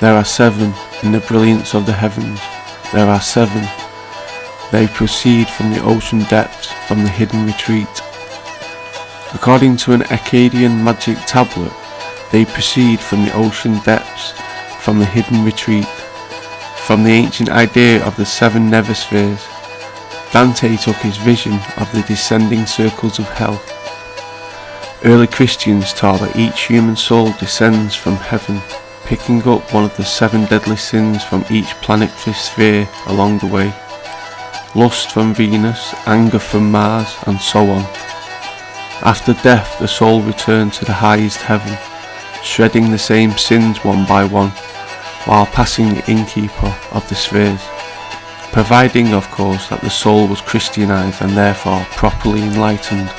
Speaker 3: there are 7 in the brilliance of the heavens, there are 7. They proceed from the ocean depths, from the hidden retreat." According to an Akkadian magic tablet, they proceed from the ocean depths, from the hidden retreat, from the ancient idea of the 7 never-spheres. Dante took his vision of the descending circles of hell. Early Christians taught that each human soul descends from heaven, picking up one of the 7 deadly sins from each planetary sphere along the way. Lust from Venus, anger from Mars, and so on. After death, the soul returned to the highest heaven, shredding the same sins one by one, while passing the innkeeper of the spheres, providing of course that the soul was Christianized and therefore properly enlightened.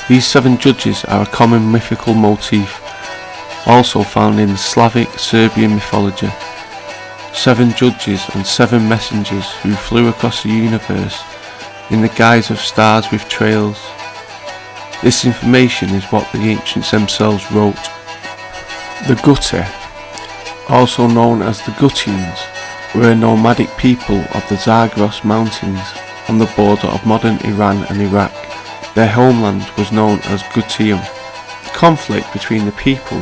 Speaker 3: These 7 judges are a common mythical motif, also found in Slavic Serbian mythology. 7 judges and 7 messengers who flew across the universe in the guise of stars with trails. This information is what the ancients themselves wrote. The Gutte, also known as the Gutians, were a nomadic people of the Zagros Mountains on the border of modern Iran and Iraq. Their homeland was known as Gutium. Conflict between the people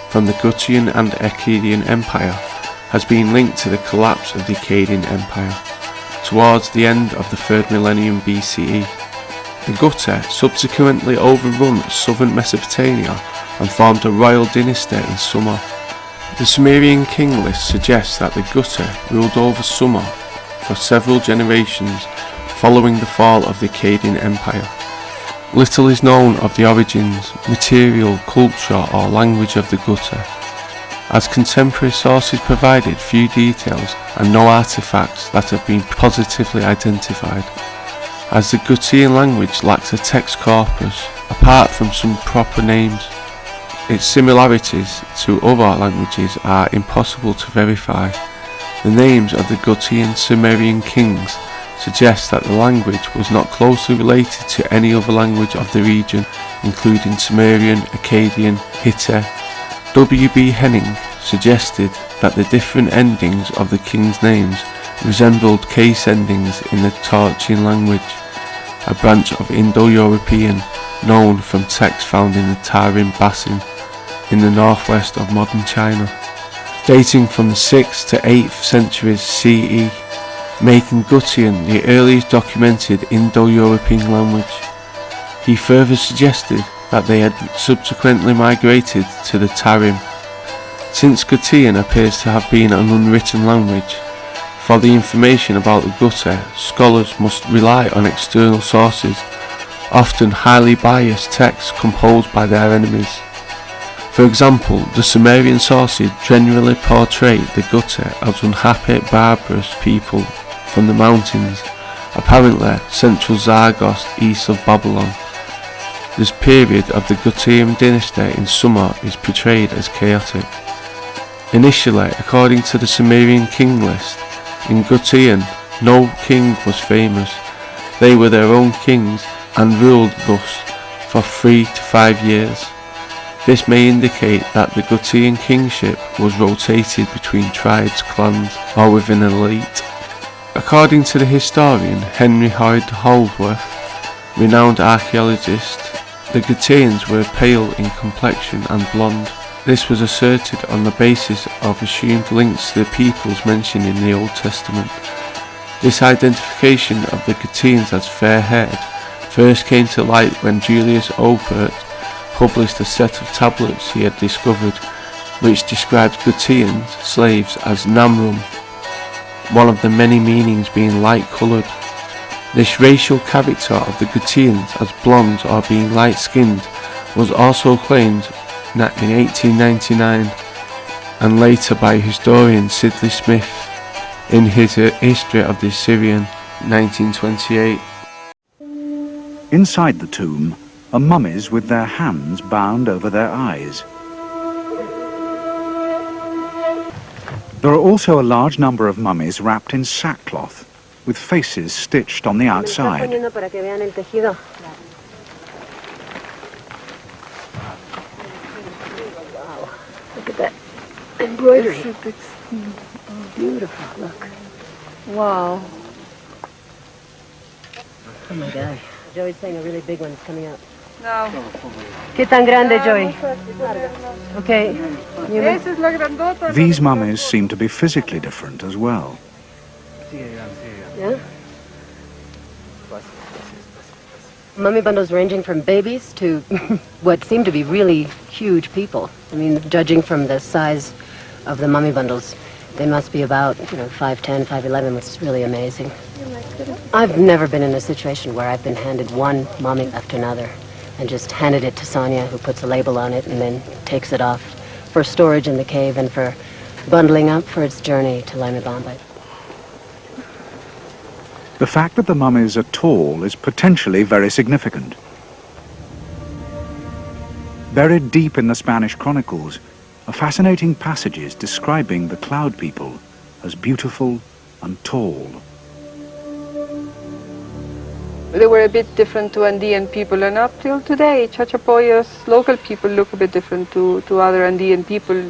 Speaker 3: from the Gutian and Akkadian Empire has been linked to the collapse of the Akkadian Empire towards the end of the 3rd millennium BCE. The Gutte subsequently overrun southern Mesopotamia and formed a royal dynasty in Sumer. The Sumerian king list suggests that the Gutte ruled over Sumer for several generations following the fall of the Akkadian Empire. Little is known of the origins, material, culture or language of the Gutte, as contemporary sources provided few details and no artifacts that have been positively identified, as the Guttian language lacks a text corpus apart from some proper names. Its similarities to other languages are impossible to verify. The names of the Guttian Sumerian kings suggest that the language was not closely related to any other language of the region, including Sumerian, Akkadian, Hittite. W.B. Henning suggested that the different endings of the king's names resembled case endings in the Taurochan language, a branch of Indo-European known from texts found in the Tarim Basin in the northwest of modern China, dating from the 6th to 8th centuries CE, making Guttian the earliest documented Indo-European language. He further suggested that they had subsequently migrated to the Tarim. Since Guttian appears to have been an unwritten language, for the information about the Gutte, scholars must rely on external sources, often highly biased texts composed by their enemies. For example, the Sumerian sources generally portrayed the Gutte as unhappy, barbarous people from the mountains, apparently central Zagros east of Babylon. This period of the Gutian dynasty in Sumer is portrayed as chaotic. Initially, according to the Sumerian king list, in Gutian no king was famous. They were their own kings and ruled thus for 3 to 5 years. This may indicate that the Gutian kingship was rotated between tribes, clans, or within an elite. According to the historian Henry Hoyt Holdsworth, renowned archaeologist, the Gutians were pale in complexion and blonde. This was asserted on the basis of assumed links to the peoples mentioned in the Old Testament. This identification of the Gutians as fair-haired first came to light when Julius Opert published a set of tablets he had discovered, which described Gutian slaves as Namrum, one of the many meanings being light-coloured. This racial character of the Gutians as blonde or being light-skinned was also claimed in 1899 and later by historian Sidley Smith in his History of the Assyrian 1928.
Speaker 6: Inside the tomb are mummies with their hands bound over their eyes. There are also a large number of mummies wrapped in sackcloth, with faces stitched on the outside.
Speaker 12: Wow, look at that embroidery. Beautiful, look.
Speaker 7: Wow.
Speaker 12: Oh my gosh. Joey's saying a really big one's coming up.
Speaker 7: No.
Speaker 12: ¿Qué tan grande, Joey? Okay.
Speaker 7: Esa es la grandota.
Speaker 6: These mummies seem to be physically different as well.
Speaker 12: Yeah? Mummy bundles ranging from babies to what seem to be really huge people. I mean, judging from the size of the mummy bundles, they must be about, 5'10", 5'11", which is really amazing. I've never been in a situation where I've been handed one mummy after another and just handed it to Sonia, who puts a label on it and then takes it off for storage in the cave and for bundling up for its journey to Laimi Bamba.
Speaker 6: The fact that the mummies are tall is potentially very significant. Buried deep in the Spanish chronicles are fascinating passages describing the Cloud People as beautiful and tall.
Speaker 7: They were a bit different to Andean people, and up till today, Chachapoyas, local people, look a bit different to other Andean people.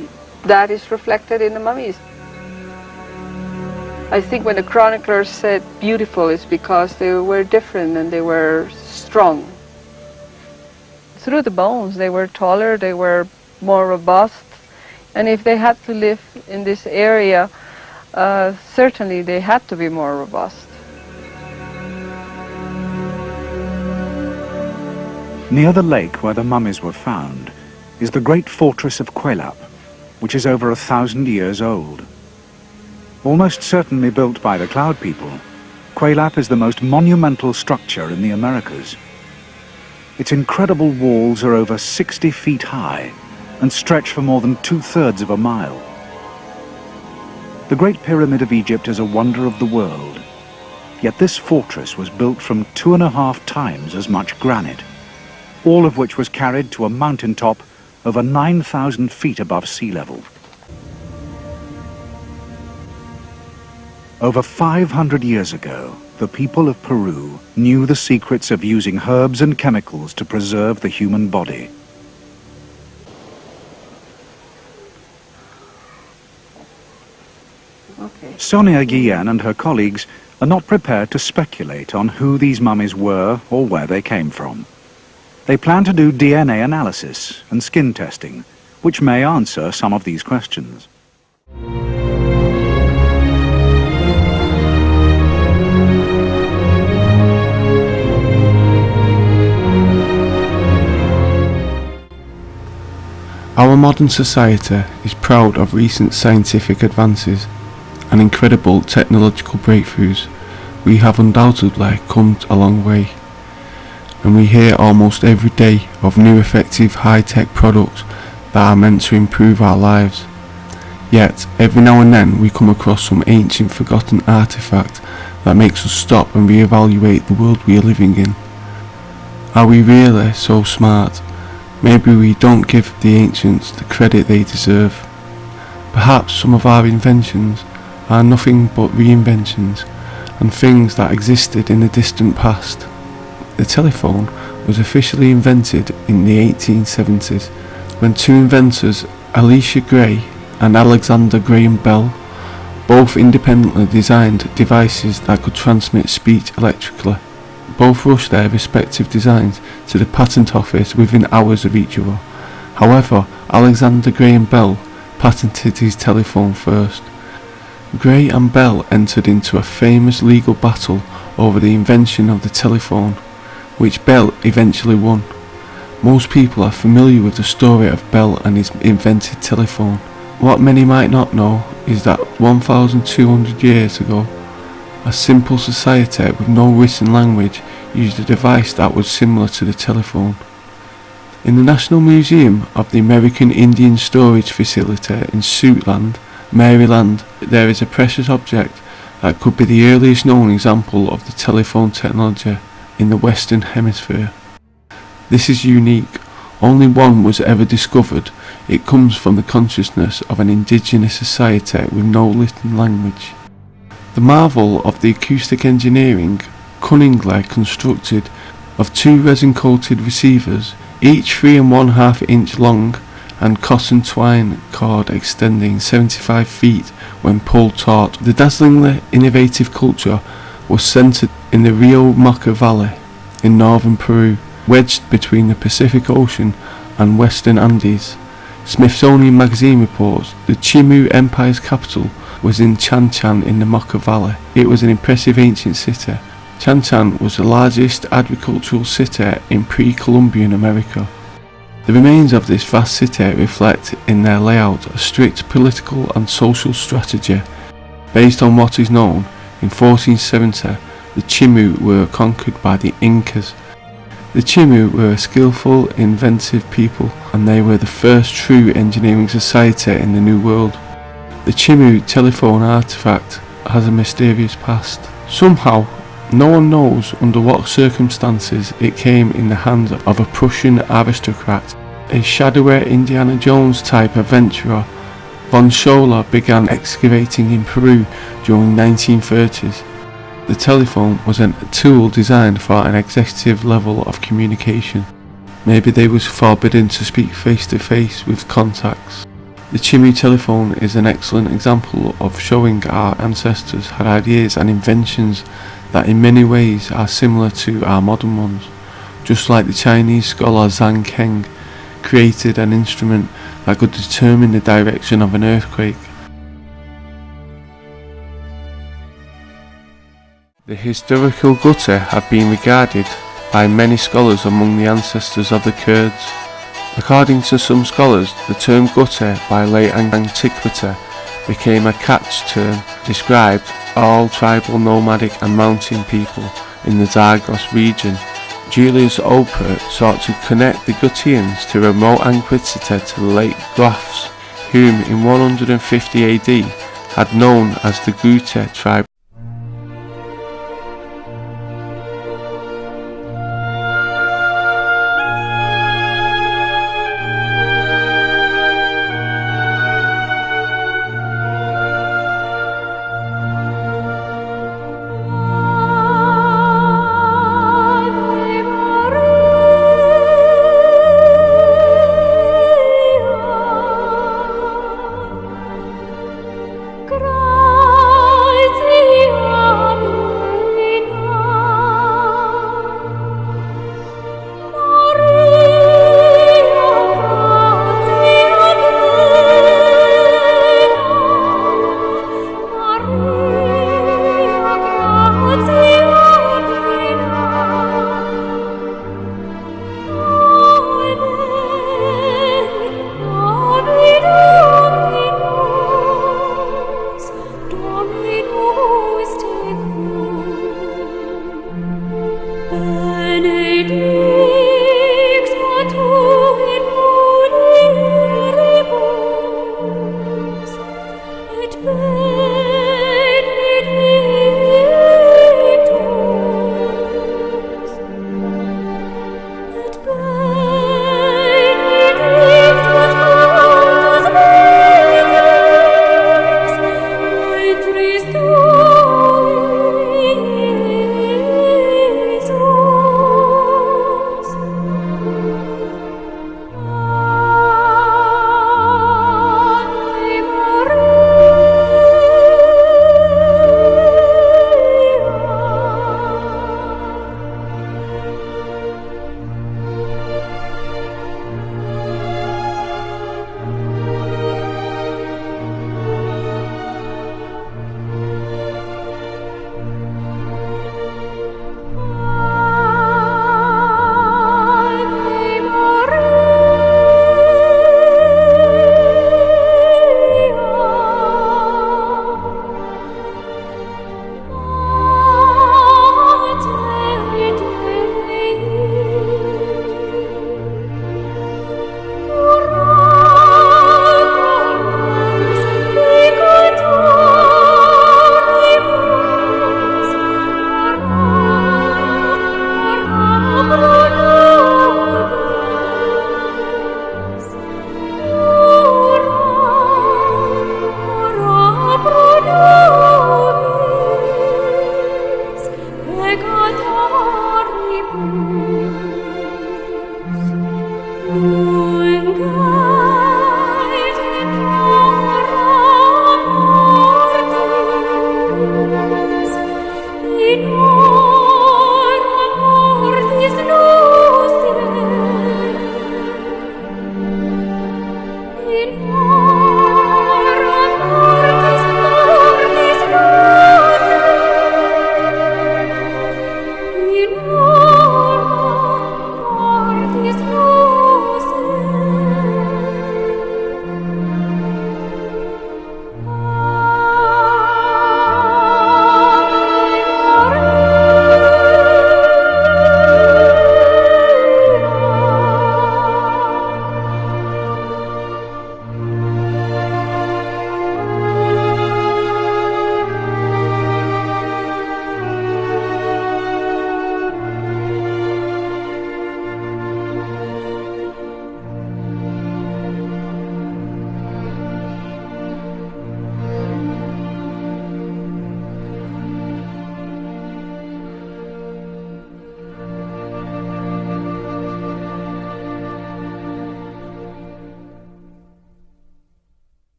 Speaker 7: That is reflected in the mummies. I think when the chroniclers said beautiful, it's because they were different and they were strong. Through the bones, they were taller, they were more robust, and if they had to live in this area, certainly they had to be more robust.
Speaker 6: Near the lake where the mummies were found is the great fortress of Quelap, which is over 1,000 years old. Almost certainly built by the Cloud People, Quelap is the most monumental structure in the Americas. Its incredible walls are over 60 feet high and stretch for more than 2/3 of a mile. The Great Pyramid of Egypt is a wonder of the world, yet this fortress was built from 2.5 times as much granite, all of which was carried to a mountaintop over 9,000 feet above sea level. Over 500 years ago, the people of Peru knew the secrets of using herbs and chemicals to preserve the human body.
Speaker 7: Okay.
Speaker 6: Sonia Guillen and her colleagues are not prepared to speculate on who these mummies were or where they came from. They plan to do DNA analysis and skin testing, which may answer some of these questions.
Speaker 3: Our modern society is proud of recent scientific advances and incredible technological breakthroughs. We have undoubtedly come a long way, and we hear almost every day of new effective high-tech products that are meant to improve our lives. Yet, every now and then we come across some ancient forgotten artifact that makes us stop and reevaluate the world we are living in. Are we really so smart? Maybe we don't give the ancients the credit they deserve. Perhaps some of our inventions are nothing but reinventions and things that existed in the distant past. The telephone was officially invented in the 1870s when two inventors, Elisha Gray and Alexander Graham Bell, both independently designed devices that could transmit speech electrically. Both rushed their respective designs to the patent office within hours of each other. However, Alexander Graham Bell patented his telephone first. Gray and Bell entered into a famous legal battle over the invention of the telephone, which Bell eventually won. Most people are familiar with the story of Bell and his invented telephone. What many might not know is that 1,200 years ago, a simple society with no written language used a device that was similar to the telephone. In the National Museum of the American Indian Storage Facility in Suitland, Maryland, there is a precious object that could be the earliest known example of the telephone technology in the Western Hemisphere. This is unique. Only one was ever discovered. It comes from the consciousness of an indigenous society with no written language. The marvel of the acoustic engineering, cunningly constructed of two resin-coated receivers, each 3 1/2 inch long, and cotton twine cord extending 75 feet when pulled taut. The dazzlingly innovative culture was centered in the Rio Mocha Valley in northern Peru, wedged between the Pacific Ocean and western Andes. Smithsonian Magazine reports the Chimu Empire's capital was in Chan Chan in the Mocha Valley. It was an impressive ancient city. Chan Chan was the largest agricultural city in pre-Columbian America. The remains of this vast city reflect in their layout a strict political and social strategy. Based on what is known, in 1470 the Chimu were conquered by the Incas. The Chimu were a skillful, inventive people, and they were the first true engineering society in the New World. The Chimu telephone artifact has a mysterious past. Somehow, no one knows under what circumstances it came in the hands of a Prussian aristocrat. A shadowy Indiana Jones type adventurer, von Scholler began excavating in Peru during the 1930s. The telephone was a tool designed for an executive level of communication. Maybe they was forbidden to speak face to face with contacts. The Chimu telephone is an excellent example of showing our ancestors had ideas and inventions that in many ways are similar to our modern ones. Just like the Chinese scholar Zhang Keng created an instrument that could determine the direction of an earthquake. The historical gutter have been regarded by many scholars among the ancestors of the Kurds. According to some scholars, the term gutter by late antiquity became a catch term, described all tribal, nomadic and mountain people in the Zagros region. Julius Opert sought to connect the Gutians to remote antiquity to the late Goths, whom in 150 AD had known as the Gute tribe.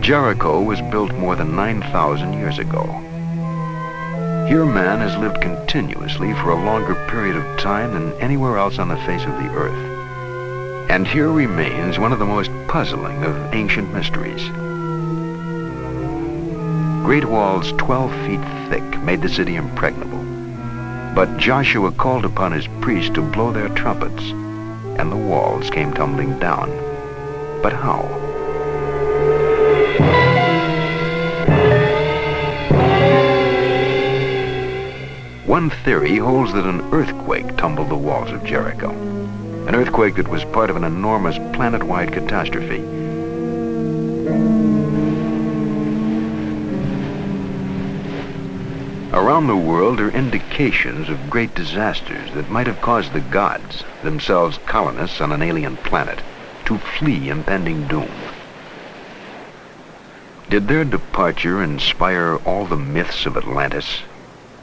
Speaker 2: Jericho was built more than 9,000 years ago. Here man has lived continuously for a longer period of time than anywhere else on the face of the earth. And here remains one of the most puzzling of ancient mysteries. Great walls 12 feet thick made the city impregnable. But Joshua called upon his priests to blow their trumpets, and the walls came tumbling down. But how? One theory holds that an earthquake tumbled the walls of Jericho. An earthquake that was part of an enormous planet-wide catastrophe. Around the world are indications of great disasters that might have caused the gods, themselves colonists on an alien planet, to flee impending doom. Did their departure inspire all the myths of Atlantis?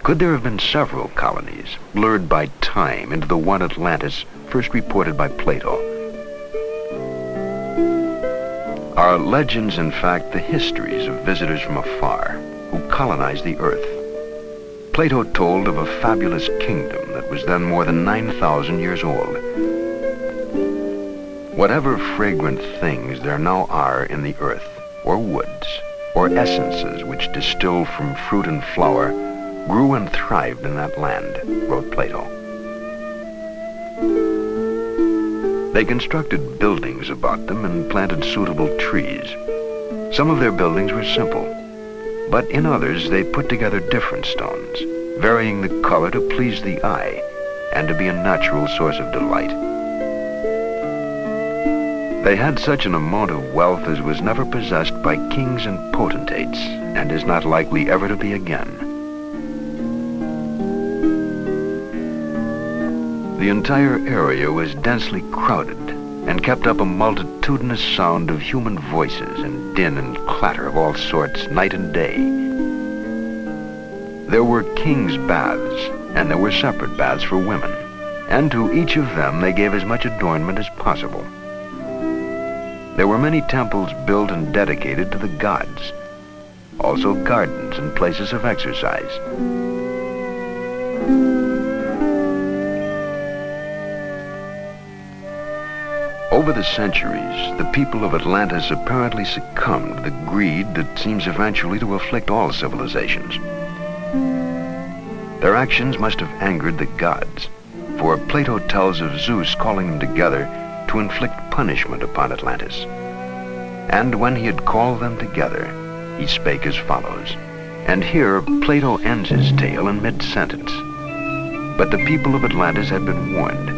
Speaker 2: Could there have been several colonies, blurred by time into the one Atlantis first reported by Plato? Are legends, in fact, the histories of visitors from afar who colonized the earth? Plato told of a fabulous kingdom that was then more than 9,000 years old. Whatever fragrant things there now are in the earth, or woods, or essences which distill from fruit and flower, grew and thrived in that land, wrote Plato. They constructed buildings about them and planted suitable trees. Some of their buildings were simple, but in others they put together different stones, varying the color to please the eye and to be a natural source of delight. They had such an amount of wealth as was never possessed by kings and potentates, and is not likely ever to be again. The entire area was densely crowded and kept up a multitudinous sound of human voices and din and clatter of all sorts night and day. There were kings' baths, and there were separate baths for women, and to each of them they gave as much adornment as possible. There were many temples built and dedicated to the gods, also gardens and places of exercise. Over the centuries, the people of Atlantis apparently succumbed to the greed that seems eventually to afflict all civilizations. Their actions must have angered the gods, for Plato tells of Zeus calling them together to inflict punishment upon Atlantis. And when he had called them together, he spake as follows. And here Plato ends his tale in mid-sentence. But the people of Atlantis had been warned,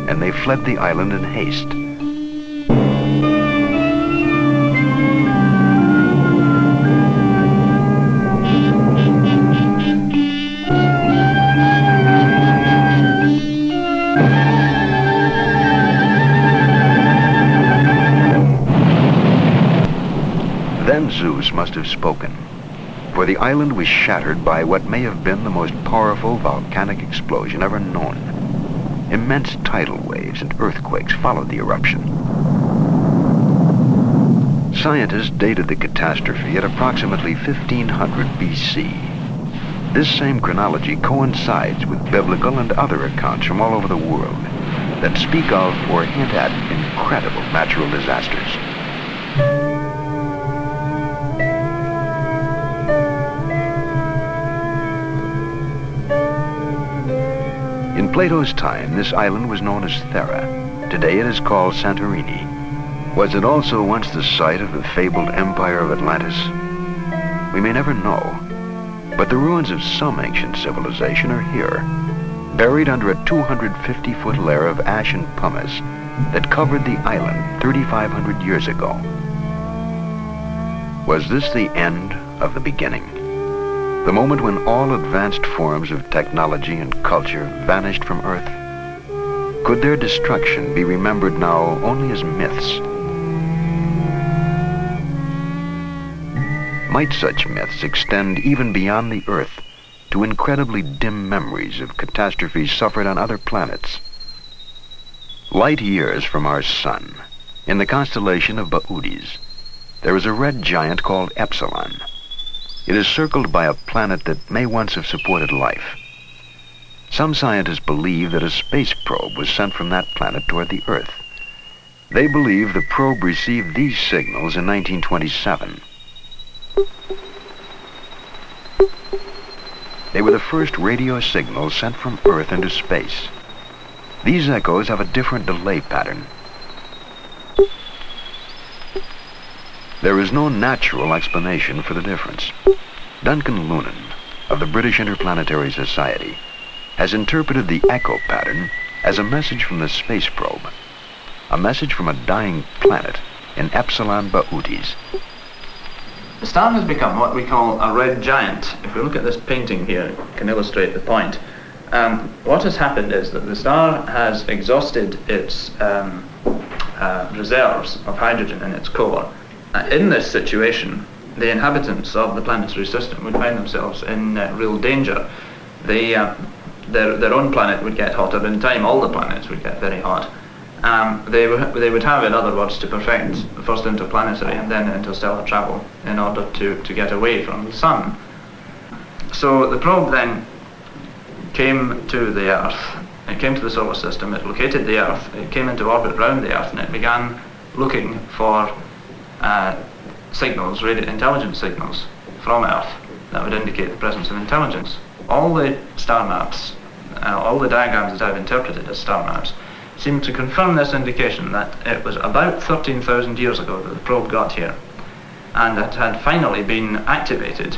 Speaker 2: and they fled the island in haste. Then Zeus must have spoken, for the island was shattered by what may have been the most powerful volcanic explosion ever known. Immense tidal waves and earthquakes followed the eruption. Scientists dated the catastrophe at approximately 1500 BC. This same chronology coincides with biblical and other accounts from all over the world that speak of or hint at incredible natural disasters. In Plato's time, this island was known as Thera. Today it is called Santorini. Was it also once the site of the fabled empire of Atlantis? We may never know, but the ruins of some ancient civilization are here, buried under a 250-foot layer of ash and pumice that covered the island 3,500 years ago. Was this the end of the beginning? The moment when all advanced forms of technology and culture vanished from Earth? Could their destruction be remembered now only as myths? Might such myths extend even beyond the Earth to incredibly dim memories of catastrophes suffered on other planets? Light years from our sun, in the constellation of Baudis, there is a red giant called Epsilon. It is circled by a planet that may once have supported life. Some scientists believe that a space probe was sent from that planet toward the Earth. They believe the probe received these signals in 1927. They were the first radio signals sent from Earth into space. These echoes have a different delay pattern. There is no natural explanation for the difference. Duncan Loonan, of the British Interplanetary Society, has interpreted the echo pattern as a message from the space probe, a message from a dying planet in Epsilon Bootes.
Speaker 13: The star has become what we call a red giant. If we look at this painting here, it can illustrate the point. What has happened is that the star has exhausted its reserves of hydrogen in its core. In this situation, the inhabitants of the planetary system would find themselves in real danger. Their own planet would get hotter. In time, all the planets would get very hot. They would have, in other words, to perfect first interplanetary and then interstellar travel in order to get away from the sun. So the probe then came to the Earth. It came to the solar system. It located the Earth. It came into orbit around the Earth, and it began looking for signals, radio intelligence signals from Earth that would indicate the presence of intelligence. All the star maps, all the diagrams that I've interpreted as star maps, seem to confirm this indication that it was about 13,000 years ago that the probe got here, and it had finally been activated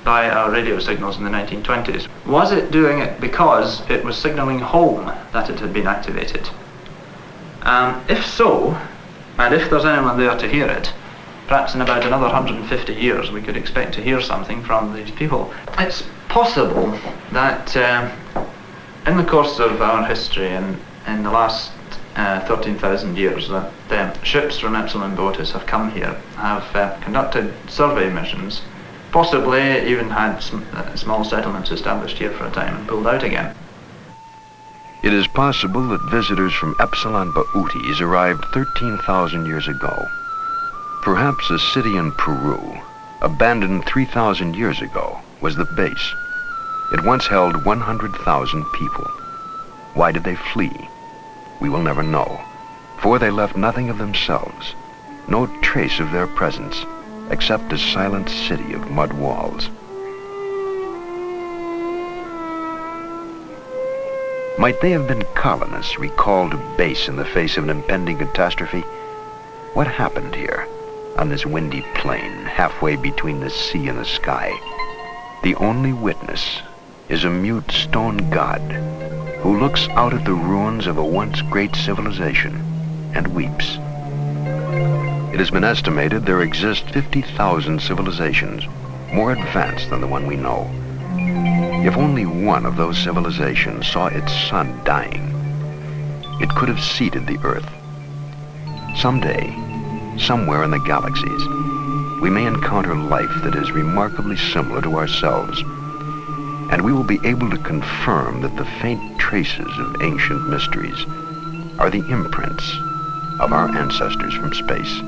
Speaker 13: by our radio signals in the 1920s. Was it doing it because it was signaling home that it had been activated? If so, and if there's anyone there to hear it, perhaps in about another 150 years we could expect to hear something from these people. It's possible that in the course of our history and in the last 13,000 years that ships from Epsilon Bootes have come here, have conducted survey missions, possibly even had small settlements established here for a time and pulled out again.
Speaker 2: It is possible that visitors from Epsilon Bootes arrived 13,000 years ago. Perhaps a city in Peru, abandoned 3,000 years ago, was the base. It once held 100,000 people. Why did they flee? We will never know, for they left nothing of themselves, no trace of their presence, except a silent city of mud walls. Might they have been colonists recalled to base in the face of an impending catastrophe? What happened here, on this windy plain, halfway between the sea and the sky? The only witness is a mute stone god who looks out at the ruins of a once great civilization and weeps. It has been estimated there exist 50,000 civilizations more advanced than the one we know. If only one of those civilizations saw its sun dying, it could have seeded the Earth. Someday, somewhere in the galaxies, we may encounter life that is remarkably similar to ourselves, and we will be able to confirm that the faint traces of ancient mysteries are the imprints of our ancestors from space.